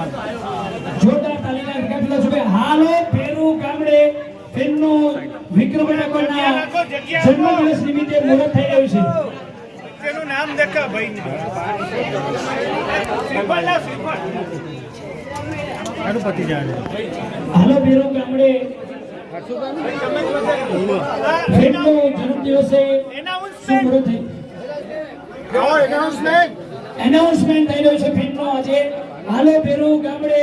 જોરદાર તાલીના વિદ્યાર્થીઓ છે હાલો પેરુ ગામડે ફિલ્મનો વિક્રમનગરના જન્મદિવસ નિમિત્તે મુહૂર્ત થઈ રહ્યું છે તેનું નામ દેખા ભાઈ ગણપતિ જાય હાલો પેરુ ગામડે ફિલ્મનો જન્મદિવસે મુહૂર્ત થઈ એનાઉન્સમેન્ટ થઈ રહ્યું છે ફિલ્મનો આજે હાલો પેરુ ગામડે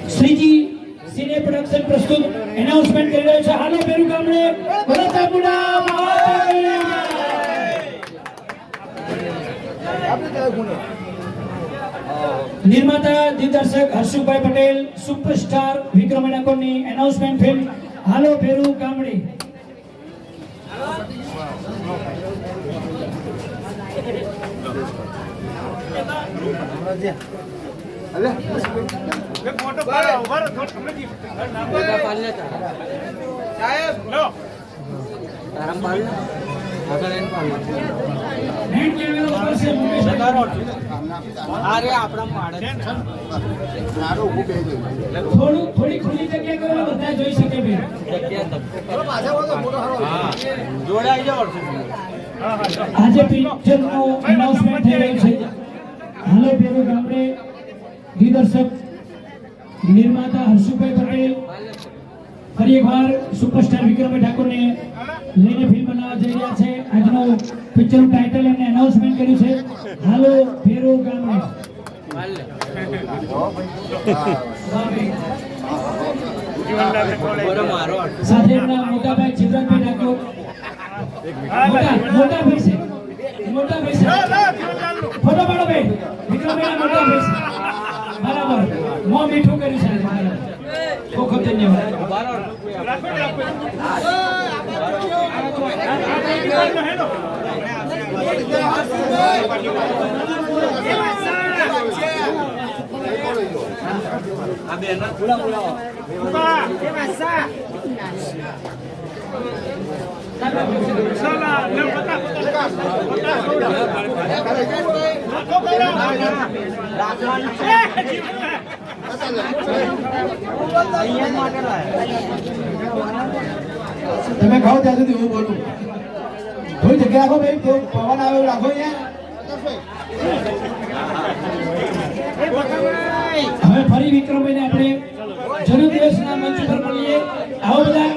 શ્રીજી સિને પ્રોડક્શન પ્રસ્તુત એનાઉન્સમેન્ટ કરી રહ્યું છે હાલો પેરુ ગામડે વરસાપુરા નિર્માતા દિગ્દર્શક હર્ષુભાઈ પટેલ સુપરસ્ટાર વિક્રમ એનાકોની એનાઉન્સમેન્ટ ફિલ્મ હાલો પેરુ ગામડે થોડી ખુલ્લી જગ્યા કરો બધા જોઈ શકે આજે પિક્ચરનું એનાઉન્સમેન્ટ થઈ રહ્યું છે હાલો પેરુ ગામડે દિગ્દર્શક નિર્માતા હર્ષુભાઈ પટેલ ફરી એકવાર સુપરસ્ટાર વિક્રમ ઠાકોરને લઈને ફિલ્મ બનાવવા જઈ રહ્યા છે આજનું પિક્ચરનું ટાઇટલ અને એનાઉન્સમેન્ટ કર્યું છે હાલો પેરુ ગામડે સાથે એમના મોટાભાઈ ચિત્રભાઈ ઠાકોર મોટા ભાઈ છે ફોટો પાડો ભાઈ વિક્રમભાઈ મોટા ભાઈ છે બરાબર મો મીઠું કર્યું છે ખૂબ ખૂબ ધન્યવાદ તમે ખાઓ ત્યાં સુધી હું બોલું થોડી જગ્યા રાખો ભાઈ તો પવન આવે એવું રાખો હવે ફરી વિક્રમભાઈને આપણે જન્મદિવસના મંચ પર મળીએ આવો બધા